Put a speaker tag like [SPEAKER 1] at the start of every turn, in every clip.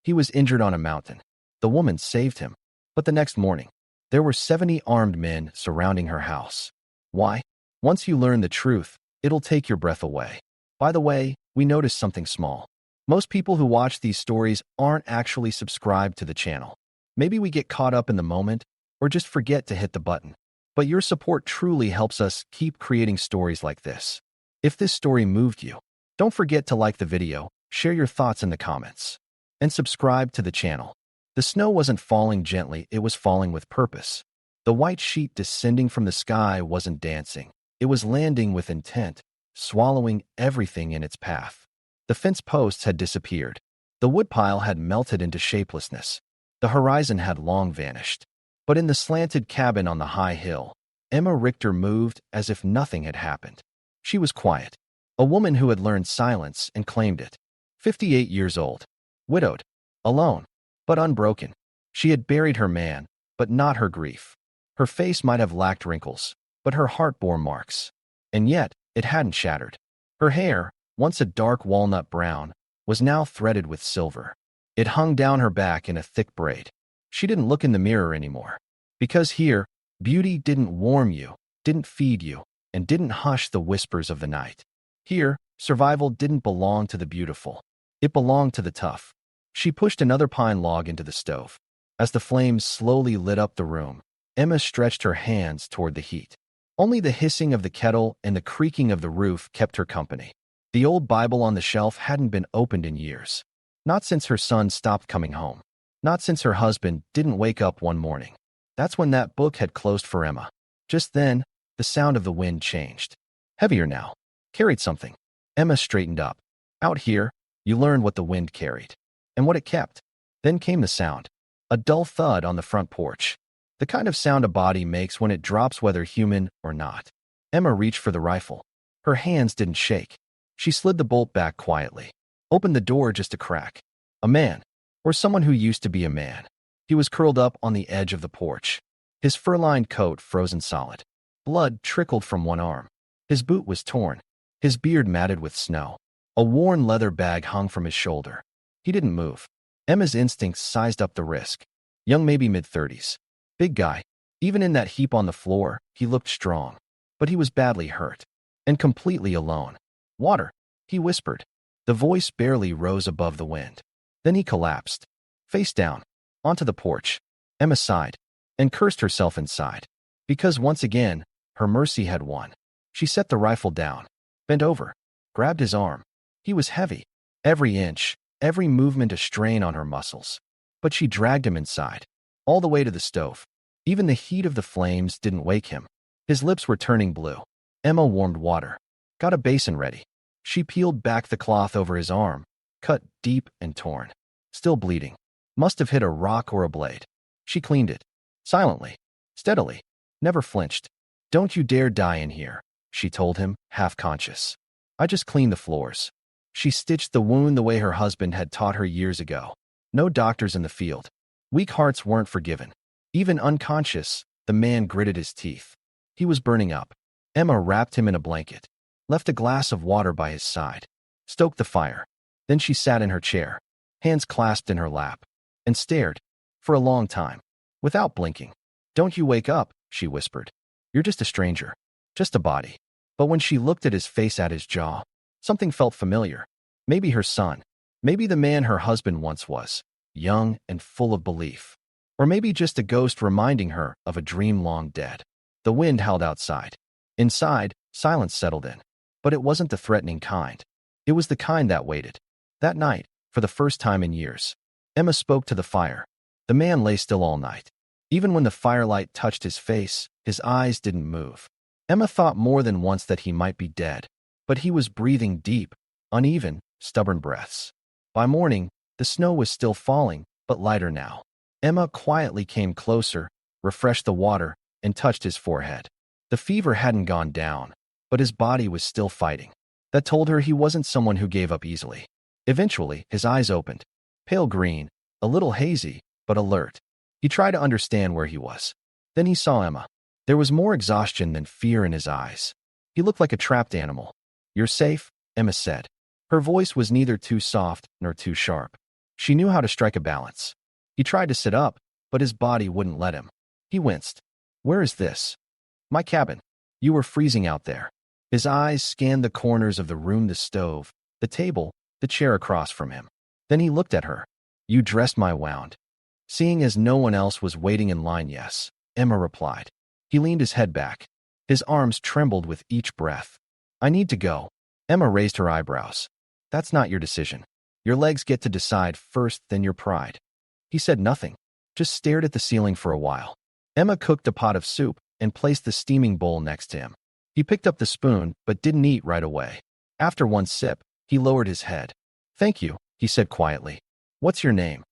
[SPEAKER 1] He was injured on a mountain. The woman saved him. But the next morning, there were 70 armed men surrounding her house. Why? Once you learn the truth, it'll take your breath away. By the way, we noticed something small. Most people who watch these stories aren't actually subscribed to the channel. Maybe we get caught up in the moment or just forget to hit the button. But your support truly helps us keep creating stories like this. If this story moved you, don't forget to like the video, share your thoughts in the comments, and subscribe to the channel. The snow wasn't falling gently, it was falling with purpose. The white sheet descending from the sky wasn't dancing. It was landing with intent, swallowing everything in its path. The fence posts had disappeared. The woodpile had melted into shapelessness. The horizon had long vanished. But in the slanted cabin on the high hill, Emma Richter moved as if nothing had happened. She was quiet, a woman who had learned silence and claimed it. 58 years old, widowed, alone, but unbroken. She had buried her man, but not her grief. Her face might have lacked wrinkles, but her heart bore marks. And yet, it hadn't shattered. Her hair, once a dark walnut brown, was now threaded with silver. It hung down her back in a thick braid. She didn't look in the mirror anymore. Because here, beauty didn't warm you, didn't feed you, and didn't hush the whispers of the night. Here, survival didn't belong to the beautiful. It belonged to the tough. She pushed another pine log into the stove. As the flames slowly lit up the room, Emma stretched her hands toward the heat. Only the hissing of the kettle and the creaking of the roof kept her company. The old Bible on the shelf hadn't been opened in years. Not since her son stopped coming home. Not since her husband didn't wake up one morning. That's when that book had closed for Emma. Just then, the sound of the wind changed. Heavier now. Carried something. Emma straightened up. Out here, you learned what the wind carried. And what it kept. Then came the sound. A dull thud on the front porch. The kind of sound a body makes when it drops, whether human or not. Emma reached for the rifle. Her hands didn't shake. She slid the bolt back quietly. Opened the door just a crack. A man. Or someone who used to be a man. He was curled up on the edge of the porch. His fur-lined coat frozen solid. Blood trickled from one arm. His boot was torn. His beard matted with snow. A worn leather bag hung from his shoulder. He didn't move. Emma's instincts sized up the risk. Young, maybe mid-30s. Big guy. Even in that heap on the floor, he looked strong. But he was badly hurt. And completely alone. Water, he whispered. The voice barely rose above the wind. Then he collapsed. Face down. Onto the porch. Emma sighed. And cursed herself inside. Because once again, her mercy had won. She set the rifle down. Bent over. Grabbed his arm. He was heavy. Every inch, every movement a strain on her muscles. But she dragged him inside. All the way to the stove. Even the heat of the flames didn't wake him. His lips were turning blue. Emma warmed water. Got a basin ready. She peeled back the cloth over his arm. Cut deep and torn. Still bleeding. Must have hit a rock or a blade. She cleaned it. Silently. Steadily. Never flinched. Don't you dare die in here, she told him, half conscious. I just cleaned the floors. She stitched the wound the way her husband had taught her years ago. No doctors in the field. Weak hearts weren't forgiven. Even unconscious, the man gritted his teeth. He was burning up. Emma wrapped him in a blanket. Left a glass of water by his side. Stoked the fire. Then she sat in her chair, hands clasped in her lap, and stared, for a long time, without blinking. Don't you wake up, she whispered. You're just a stranger. Just a body. But when she looked at his face, at his jaw, something felt familiar. Maybe her son. Maybe the man her husband once was, young and full of belief. Or maybe just a ghost reminding her of a dream long dead. The wind howled outside. Inside, silence settled in. But it wasn't the threatening kind. It was the kind that waited. That night, for the first time in years, Emma spoke to the fire. The man lay still all night. Even when the firelight touched his face, his eyes didn't move. Emma thought more than once that he might be dead. But he was breathing deep, uneven, stubborn breaths. By morning, the snow was still falling, but lighter now. Emma quietly came closer, refreshed the water, and touched his forehead. The fever hadn't gone down, but his body was still fighting. That told her he wasn't someone who gave up easily. Eventually, his eyes opened. Pale green, a little hazy, but alert. He tried to understand where he was. Then he saw Emma. There was more exhaustion than fear in his eyes. He looked like a trapped animal. You're safe, Emma said. Her voice was neither too soft nor too sharp. She knew how to strike a balance. He tried to sit up, but his body wouldn't let him. He winced. Where is this? My cabin. You were freezing out there. His eyes scanned the corners of the room, the stove, the table, the chair across from him. Then he looked at her. You dressed my wound. Seeing as no one else was waiting in line, yes, Emma replied. He leaned his head back. His arms trembled with each breath. I need to go. Emma raised her eyebrows. That's not your decision. Your legs get to decide first, then your pride. He said nothing, just stared at the ceiling for a while. Emma cooked a pot of soup and placed the steaming bowl next to him. He picked up the spoon but didn't eat right away. After one sip, he lowered his head. Thank you, he said quietly. What's your name?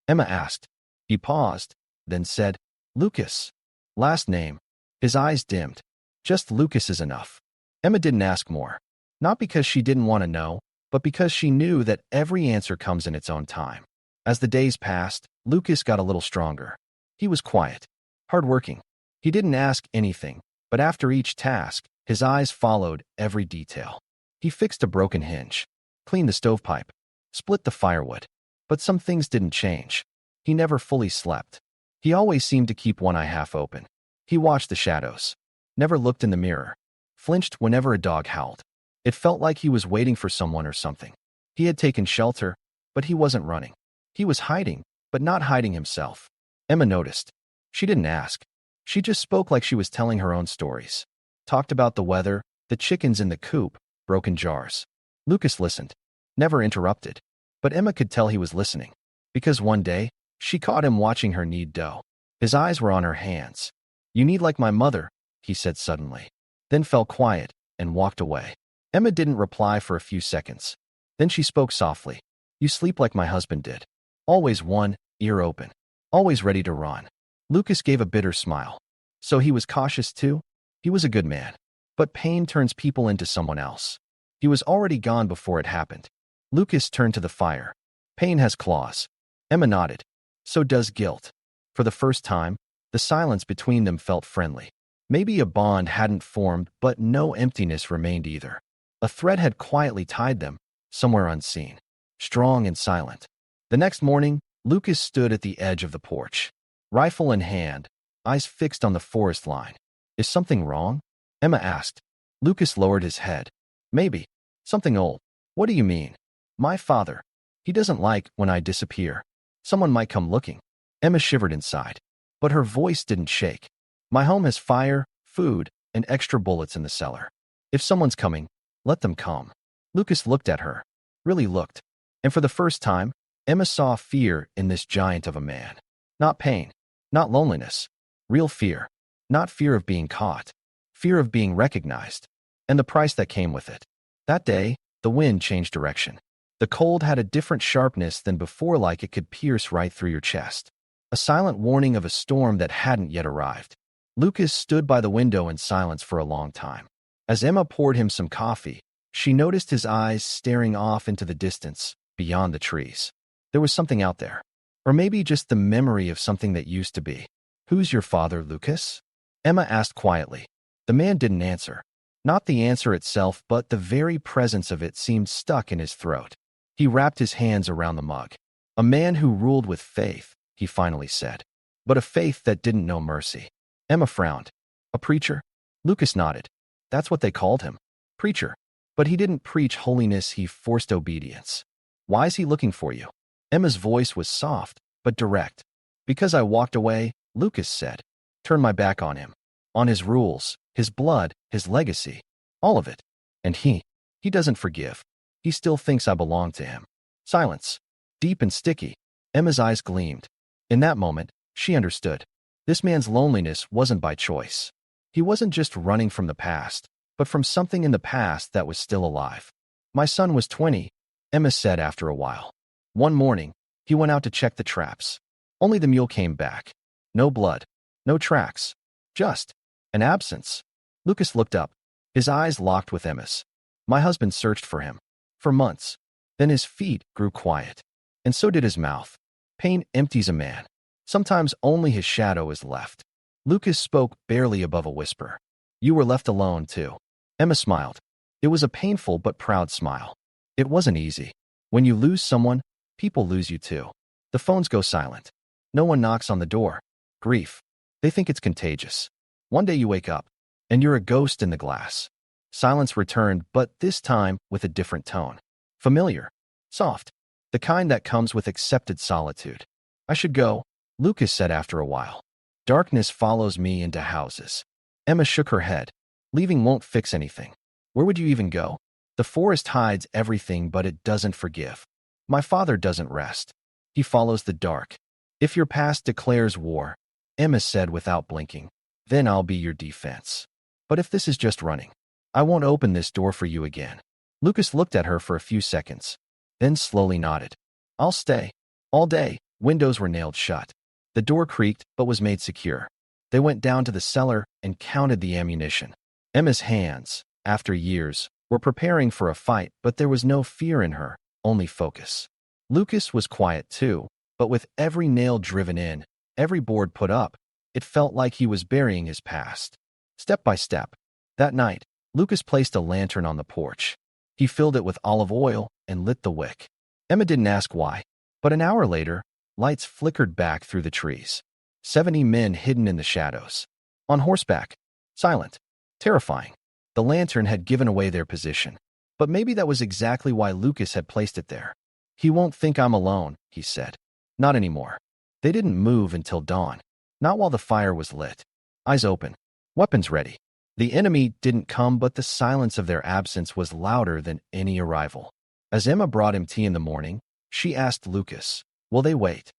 [SPEAKER 1] Emma asked. He paused, then said, Lucas. Last name. His eyes dimmed. Just Lucas is enough. Emma didn't ask more. Not because she didn't want to know, but because she knew that every answer comes in its own time. As the days passed, Lucas got a little stronger. He was quiet, hardworking. He didn't ask anything, but after each task, his eyes followed every detail. He fixed a broken hinge, cleaned the stovepipe, split the firewood. But some things didn't change. He never fully slept. He always seemed to keep one eye half open. He watched the shadows, never looked in the mirror, flinched whenever a dog howled. It felt like he was waiting for someone or something. He had taken shelter, but he wasn't running. He was hiding, but not hiding himself. Emma noticed. She didn't ask. She just spoke like she was telling her own stories. Talked about the weather, the chickens in the coop, broken jars. Lucas listened, never interrupted. But Emma could tell he was listening, because one day, she caught him watching her knead dough. His eyes were on her hands. You knead like my mother, he said suddenly, then fell quiet and walked away. Emma didn't reply for a few seconds. Then she spoke softly. You sleep like my husband did. Always one ear open, always ready to run. Lucas gave a bitter smile. So he was cautious too? He was a good man. But pain turns people into someone else. He was already gone before it happened. Lucas turned to the fire. Pain has claws. Emma nodded. So does guilt. For the first time, the silence between them felt friendly. Maybe a bond hadn't formed, but no emptiness remained either. A thread had quietly tied them, somewhere unseen, strong and silent. The next morning, Lucas stood at the edge of the porch, rifle in hand, eyes fixed on the forest line. Is something wrong? Emma asked. Lucas lowered his head. Maybe. Something old. What do you mean? My father. He doesn't like when I disappear. Someone might come looking. Emma shivered inside, but her voice didn't shake. My home has fire, food, and extra bullets in the cellar. If someone's coming, let them come. Lucas looked at her, really looked, and for the first time, Emma saw fear in this giant of a man. Not pain, not loneliness, real fear. Not fear of being caught, fear of being recognized, and the price that came with it. That day, the wind changed direction. The cold had a different sharpness than before, like it could pierce right through your chest. A silent warning of a storm that hadn't yet arrived. Lucas stood by the window in silence for a long time. As Emma poured him some coffee, she noticed his eyes staring off into the distance, beyond the trees. There was something out there. Or maybe just the memory of something that used to be. Who's your father, Lucas? Emma asked quietly. The man didn't answer. Not the answer itself, but the very presence of it seemed stuck in his throat. He wrapped his hands around the mug. A man who ruled with faith, he finally said. But a faith that didn't know mercy. Emma frowned. A preacher? Lucas nodded. That's what they called him. Preacher. But he didn't preach holiness, he forced obedience. Why is he looking for you? Emma's voice was soft, but direct. Because I walked away, Lucas said. Turned my back on him. On his rules, his blood, his legacy. All of it. And he doesn't forgive. He still thinks I belong to him. Silence. Deep and sticky. Emma's eyes gleamed. In that moment, she understood. This man's loneliness wasn't by choice. He wasn't just running from the past, but from something in the past that was still alive. My son was 20, Emma said after a while. One morning, he went out to check the traps. Only the mule came back. No blood. No tracks. Just an absence. Lucas looked up. His eyes locked with Emma's. My husband searched for him. For months. Then his feet grew quiet. And so did his mouth. Pain empties a man. Sometimes only his shadow is left. Lucas spoke barely above a whisper. You were left alone, too. Emma smiled. It was a painful but proud smile. It wasn't easy. When you lose someone, People lose you too. The phones go silent. No one knocks on the door. Grief. They think it's contagious. One day you wake up, and you're a ghost in the glass. Silence returned, but this time with a different tone. Familiar. Soft. The kind that comes with accepted solitude. I should go, Lucas said after a while. Darkness follows me into houses. Emma shook her head. Leaving won't fix anything. Where would you even go? The forest hides everything, but it doesn't forgive. My father doesn't rest. He follows the dark. If your past declares war, Emma said without blinking, then I'll be your defense. But if this is just running, I won't open this door for you again. Lucas looked at her for a few seconds, then slowly nodded. I'll stay. All day. Windows were nailed shut. The door creaked but was made secure. They went down to the cellar and counted the ammunition. Emma's hands, after years, were preparing for a fight, but there was no fear in her, only focus. Lucas was quiet too, but with every nail driven in, every board put up, it felt like he was burying his past. Step by step. That night, Lucas placed a lantern on the porch. He filled it with olive oil and lit the wick. Emma didn't ask why, but an hour later, lights flickered back through the trees. 70 men hidden in the shadows. On horseback. Silent. Terrifying. The lantern had given away their position. But maybe that was exactly why Lucas had placed it there. He won't think I'm alone, he said. Not anymore. They didn't move until dawn. Not while the fire was lit. Eyes open. Weapons ready. The enemy didn't come, but the silence of their absence was louder than any arrival. As Emma brought him tea in the morning, she asked Lucas, will they wait?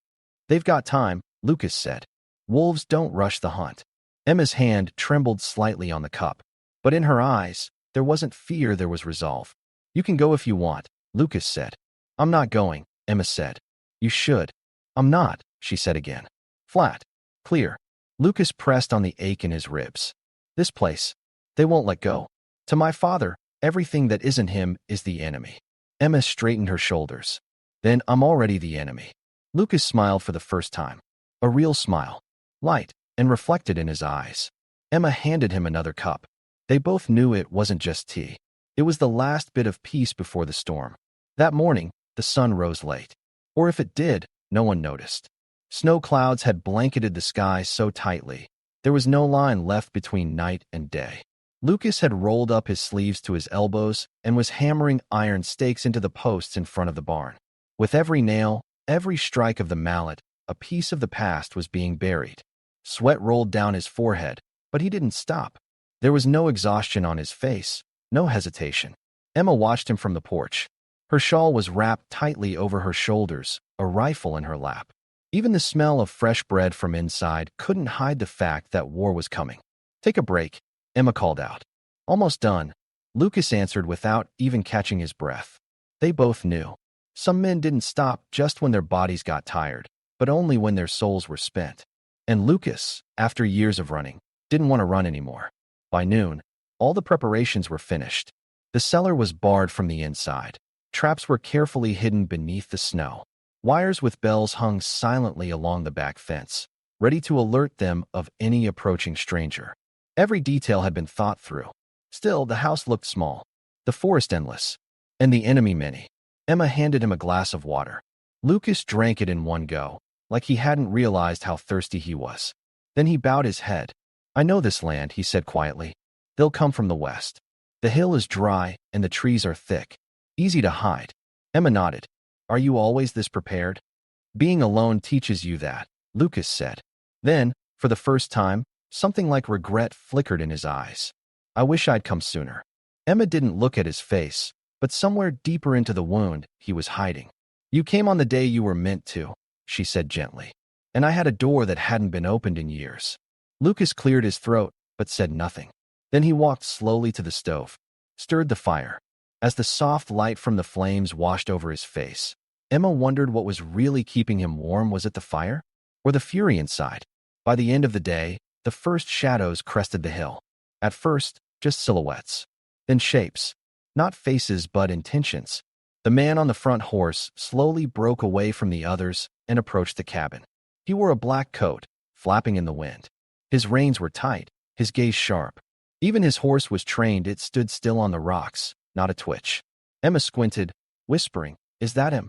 [SPEAKER 1] They've got time, Lucas said. Wolves don't rush the hunt. Emma's hand trembled slightly on the cup, but in her eyes, there wasn't fear, there was resolve. You can go if you want, Lucas said. I'm not going, Emma said. You should. I'm not, she said again. Flat. Clear. Lucas pressed on the ache in his ribs. This place. They won't let go. To my father, everything that isn't him is the enemy. Emma straightened her shoulders. Then I'm already the enemy. Lucas smiled for the first time. A real smile. Light, and reflected in his eyes. Emma handed him another cup. They both knew it wasn't just tea. It was the last bit of peace before the storm. That morning, the sun rose late. Or if it did, no one noticed. Snow clouds had blanketed the sky so tightly, there was no line left between night and day. Lucas had rolled up his sleeves to his elbows and was hammering iron stakes into the posts in front of the barn. With every nail, every strike of the mallet, a piece of the past was being buried. Sweat rolled down his forehead, but he didn't stop. There was no exhaustion on his face, no hesitation. Emma watched him from the porch. Her shawl was wrapped tightly over her shoulders, a rifle in her lap. Even the smell of fresh bread from inside couldn't hide the fact that war was coming. Take a break, Emma called out. Almost done, Lucas answered without even catching his breath. They both knew. Some men didn't stop just when their bodies got tired, but only when their souls were spent. And Lucas, after years of running, didn't want to run anymore. By noon, all the preparations were finished. The cellar was barred from the inside. Traps were carefully hidden beneath the snow. Wires with bells hung silently along the back fence, ready to alert them of any approaching stranger. Every detail had been thought through. Still, the house looked small, the forest endless, and the enemy many. Emma handed him a glass of water. Lucas drank it in one go, like he hadn't realized how thirsty he was. Then he bowed his head. I know this land, he said quietly. They'll come from the west. The hill is dry and the trees are thick. Easy to hide. Emma nodded. Are you always this prepared? Being alone teaches you that, Lucas said. Then, for the first time, something like regret flickered in his eyes. I wish I'd come sooner. Emma didn't look at his face, but somewhere deeper into the wound, he was hiding. You came on the day you were meant to, she said gently. And I had a door that hadn't been opened in years. Lucas cleared his throat, but said nothing. Then he walked slowly to the stove, stirred the fire. As the soft light from the flames washed over his face, Emma wondered what was really keeping him warm. Was it the fire? Or the fury inside? By the end of the day, the first shadows crested the hill. At first, just silhouettes. Then shapes. Not faces, but intentions. The man on the front horse slowly broke away from the others and approached the cabin. He wore a black coat, flapping in the wind. His reins were tight, his gaze sharp. Even his horse was trained. It stood still on the rocks, not a twitch. Emma squinted, whispering, Is that him?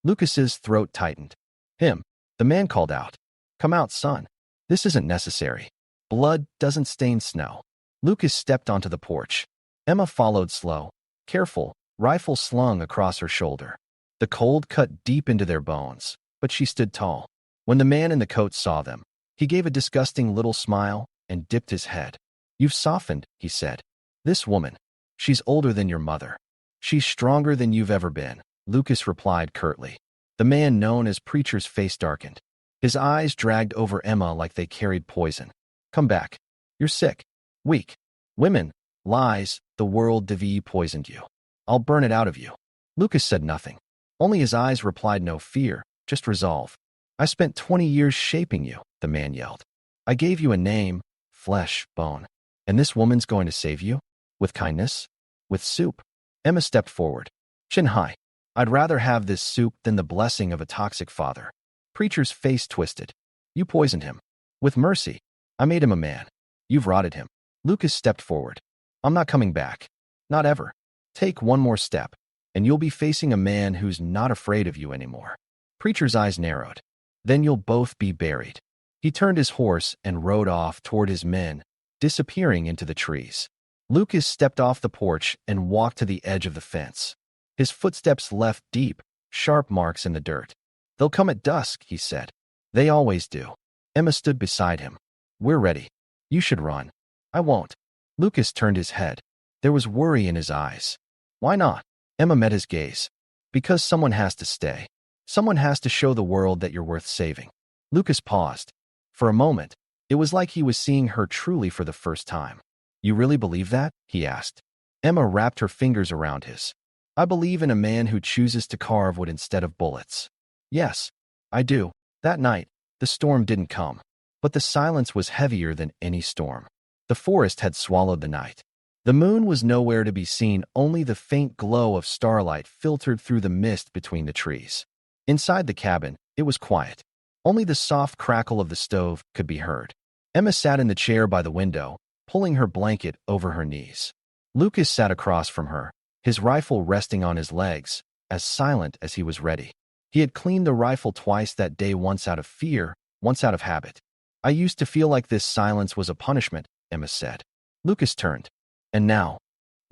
[SPEAKER 1] Lucas's throat tightened. Him. The man called out. Come out, son. This isn't necessary. Blood doesn't stain snow. Lucas stepped onto the porch. Emma followed slow, careful, rifle slung across her shoulder. The cold cut deep into their bones, but she stood tall. When the man in the coat saw them, he gave a disgusting little smile and dipped his head. You've softened, he said. This woman, she's older than your mother. She's stronger than you've ever been, Lucas replied curtly. The man known as Preacher's face darkened. His eyes dragged over Emma like they carried poison. Come back. You're sick. Weak. Women. Lies. The world DV poisoned you. I'll burn it out of you. Lucas said nothing. Only his eyes replied no fear, just resolve. I spent 20 years shaping you, the man yelled. I gave you a name, flesh, bone. And this woman's going to save you? With kindness? With soup? Emma stepped forward. Chin high. I'd rather have this soup than the blessing of a toxic father. Preacher's face twisted. You poisoned him. With mercy. I made him a man. You've rotted him. Lucas stepped forward. I'm not coming back. Not ever. Take one more step, and you'll be facing a man who's not afraid of you anymore. Preacher's eyes narrowed. Then you'll both be buried. He turned his horse and rode off toward his men, disappearing into the trees. Lucas stepped off the porch and walked to the edge of the fence. His footsteps left deep, sharp marks in the dirt. They'll come at dusk, he said. They always do. Emma stood beside him. We're ready. You should run. I won't. Lucas turned his head. There was worry in his eyes. Why not? Emma met his gaze. Because someone has to stay. Someone has to show the world that you're worth saving. Lucas paused. For a moment, it was like he was seeing her truly for the first time. You really believe that? He asked. Emma wrapped her fingers around his. I believe in a man who chooses to carve wood instead of bullets. Yes, I do. That night, the storm didn't come. But the silence was heavier than any storm. The forest had swallowed the night. The moon was nowhere to be seen, only the faint glow of starlight filtered through the mist between the trees. Inside the cabin, it was quiet. Only the soft crackle of the stove could be heard. Emma sat in the chair by the window, pulling her blanket over her knees. Lucas sat across from her, his rifle resting on his legs, as silent as he was ready. He had cleaned the rifle twice that day, once out of fear, once out of habit. I used to feel like this silence was a punishment, Emma said. Lucas turned. And now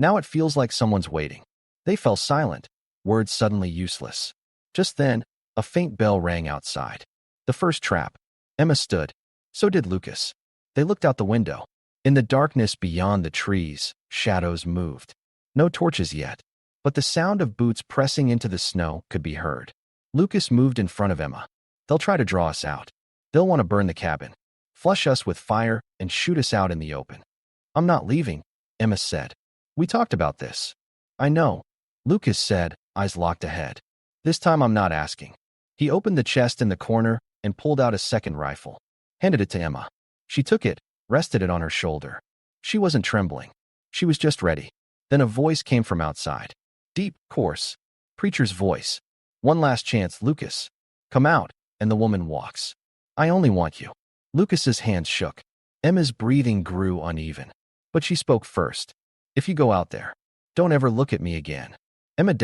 [SPEAKER 1] it feels like someone's waiting. They fell silent, words suddenly useless. Just then, a faint bell rang outside. The first trap. Emma stood. So did Lucas. They looked out the window. In the darkness beyond the trees, shadows moved. No torches yet, but the sound of boots pressing into the snow could be heard. Lucas moved in front of Emma. They'll try to draw us out. They'll want to burn the cabin, flush us with fire, and shoot us out in the open. I'm not leaving, Emma said. We talked about this. I know, Lucas said, eyes locked ahead. This time I'm not asking. He opened the chest in the corner and pulled out a second rifle. Handed it to Emma. She took it, rested it on her shoulder. She wasn't trembling. She was just ready. Then a voice came from outside. Deep, coarse. Preacher's voice. One last chance, Lucas. Come out, and the woman walks. I only want you. Lucas's hands shook. Emma's breathing grew uneven. But she spoke first. If you go out there, don't ever look at me again. Emma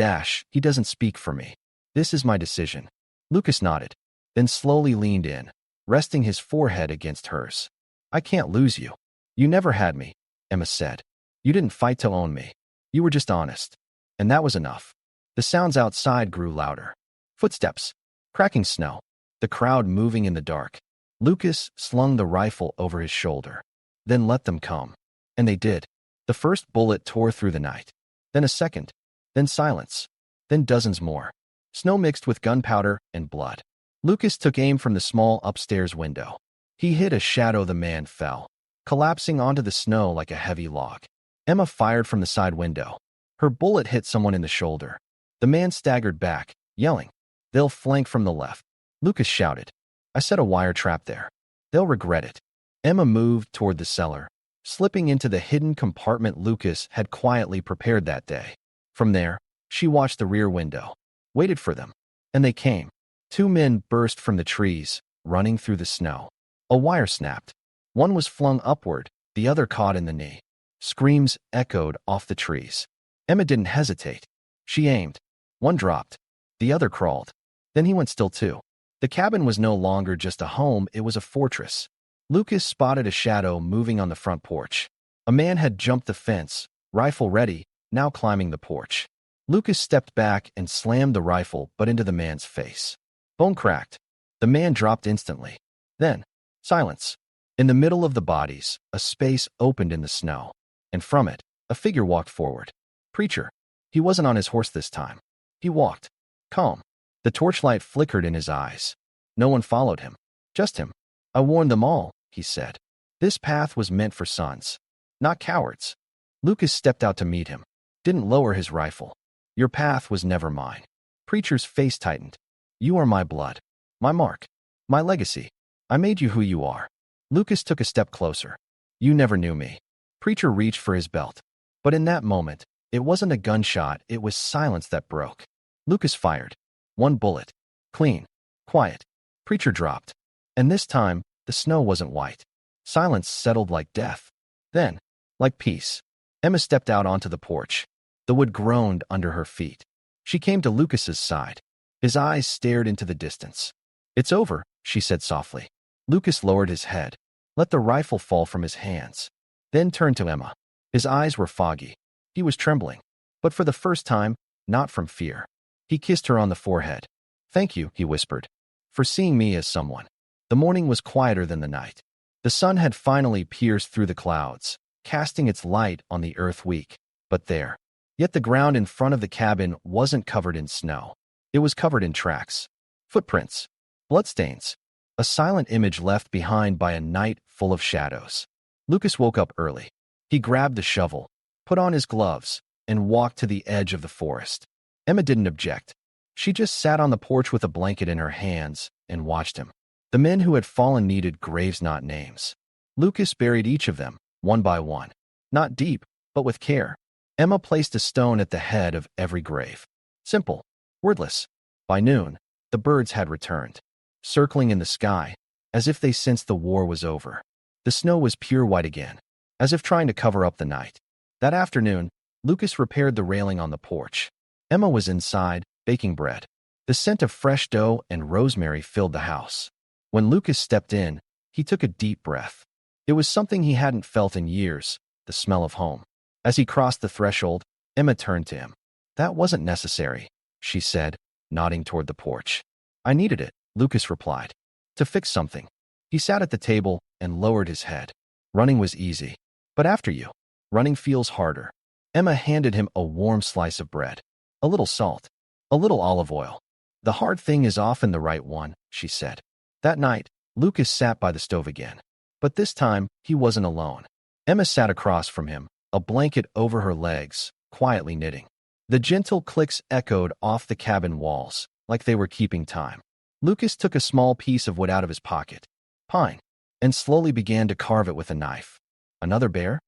[SPEAKER 1] he doesn't speak for me. This is my decision. Lucas nodded, then slowly leaned in, resting his forehead against hers. I can't lose you. You never had me, Emma said. You didn't fight to own me. You were just honest. And that was enough. The sounds outside grew louder. Footsteps. Cracking snow. The crowd moving in the dark. Lucas slung the rifle over his shoulder. Then let them come. And they did. The first bullet tore through the night. Then a second. Then silence. Then dozens more. Snow mixed with gunpowder and blood. Lucas took aim from the small upstairs window. He hit a shadow. The man fell, collapsing onto the snow like a heavy log. Emma fired from the side window. Her bullet hit someone in the shoulder. The man staggered back, yelling. They'll flank from the left. Lucas shouted. I set a wire trap there. They'll regret it. Emma moved toward the cellar, slipping into the hidden compartment Lucas had quietly prepared that day. From there, she watched the rear window, waited for them, and they came. Two men burst from the trees, running through the snow. A wire snapped. One was flung upward, the other caught in the knee. Screams echoed off the trees. Emma didn't hesitate. She aimed. One dropped. The other crawled. Then he went still too. The cabin was no longer just a home, it was a fortress. Lucas spotted a shadow moving on the front porch. A man had jumped the fence, rifle ready, now climbing the porch. Lucas stepped back and slammed the rifle but into the man's face. Bone cracked. The man dropped instantly. Then, silence. In the middle of the bodies, a space opened in the snow, and from it, a figure walked forward. Preacher. He wasn't on his horse this time. He walked. Calm. The torchlight flickered in his eyes. No one followed him. Just him. I warned them all, he said. This path was meant for sons, not cowards. Lucas stepped out to meet him. Didn't lower his rifle. Your path was never mine. Preacher's face tightened. You are my blood. My mark. My legacy. I made you who you are. Lucas took a step closer. You never knew me. Preacher reached for his belt. But in that moment, it wasn't a gunshot, it was silence that broke. Lucas fired. One bullet. Clean. Quiet. Preacher dropped. And this time, the snow wasn't white. Silence settled like death. Then, like peace, Emma stepped out onto the porch. The wood groaned under her feet. She came to Lucas's side. His eyes stared into the distance. It's over, she said softly. Lucas lowered his head, let the rifle fall from his hands, then turned to Emma. His eyes were foggy. He was trembling, but for the first time, not from fear. He kissed her on the forehead. Thank you, he whispered, for seeing me as someone. The morning was quieter than the night. The sun had finally pierced through the clouds, casting its light on the earth weak, but there. Yet the ground in front of the cabin wasn't covered in snow. It was covered in tracks, footprints, bloodstains, a silent image left behind by a night full of shadows. Lucas woke up early. He grabbed the shovel, put on his gloves, and walked to the edge of the forest. Emma didn't object. She just sat on the porch with a blanket in her hands and watched him. The men who had fallen needed graves, not names. Lucas buried each of them, one by one. Not deep, but with care. Emma placed a stone at the head of every grave. Simple, wordless. By noon, the birds had returned, circling in the sky, as if they sensed the war was over. The snow was pure white again, as if trying to cover up the night. That afternoon, Lucas repaired the railing on the porch. Emma was inside, baking bread. The scent of fresh dough and rosemary filled the house. When Lucas stepped in, he took a deep breath. It was something he hadn't felt in years, the smell of home. As he crossed the threshold, Emma turned to him. That wasn't necessary, she said, nodding toward the porch. I needed it, Lucas replied. To fix something. He sat at the table and lowered his head. Running was easy. But after you, running feels harder. Emma handed him a warm slice of bread. A little salt. A little olive oil. The hard thing is often the right one, she said. That night, Lucas sat by the stove again. But this time, he wasn't alone. Emma sat across from him, a blanket over her legs, quietly knitting. The gentle clicks echoed off the cabin walls, like they were keeping time. Lucas took a small piece of wood out of his pocket, pine, and slowly began to carve it with a knife. Another bear?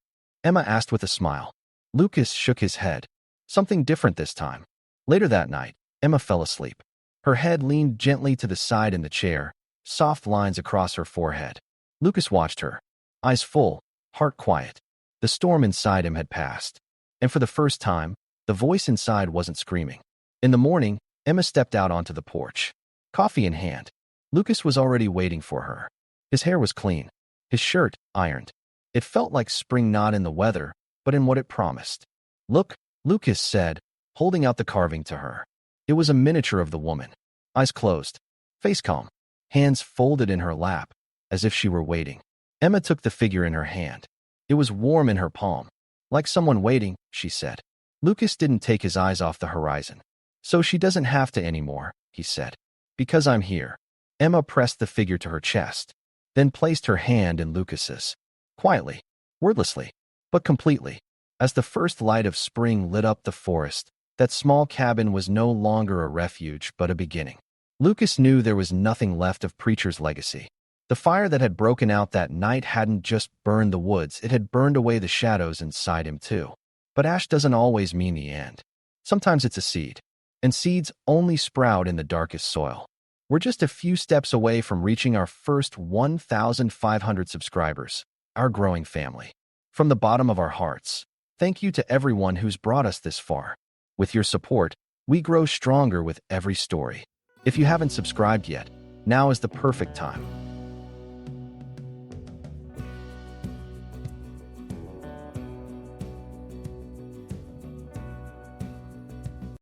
[SPEAKER 1] Emma asked with a smile. Lucas shook his head. Something different this time. Later that night, Emma fell asleep. Her head leaned gently to the side in the chair, soft lines across her forehead. Lucas watched her, eyes full, heart quiet. The storm inside him had passed, and for the first time, the voice inside wasn't screaming. In the morning, Emma stepped out onto the porch, coffee in hand. Lucas was already waiting for her. His hair was clean, his shirt ironed. It felt like spring, not in the weather, but in what it promised. Look, Lucas said, holding out the carving to her. It was a miniature of the woman, eyes closed, face calm, hands folded in her lap, as if she were waiting. Emma took the figure in her hand. It was warm in her palm. Like someone waiting, she said. Lucas didn't take his eyes off the horizon. So she doesn't have to anymore, he said. Because I'm here. Emma pressed the figure to her chest, then placed her hand in Lucas's. Quietly, wordlessly, but completely. As the first light of spring lit up the forest, that small cabin was no longer a refuge but a beginning. Lucas knew there was nothing left of Preacher's legacy. The fire that had broken out that night hadn't just burned the woods, it had burned away the shadows inside him too. But ash doesn't always mean the end. Sometimes it's a seed, and seeds only sprout in the darkest soil. We're just a few steps away from reaching our first 1,500 subscribers, our growing family. From the bottom of our hearts, thank you to everyone who's brought us this far. With your support, we grow stronger with every story. If you haven't subscribed yet, now is the perfect time.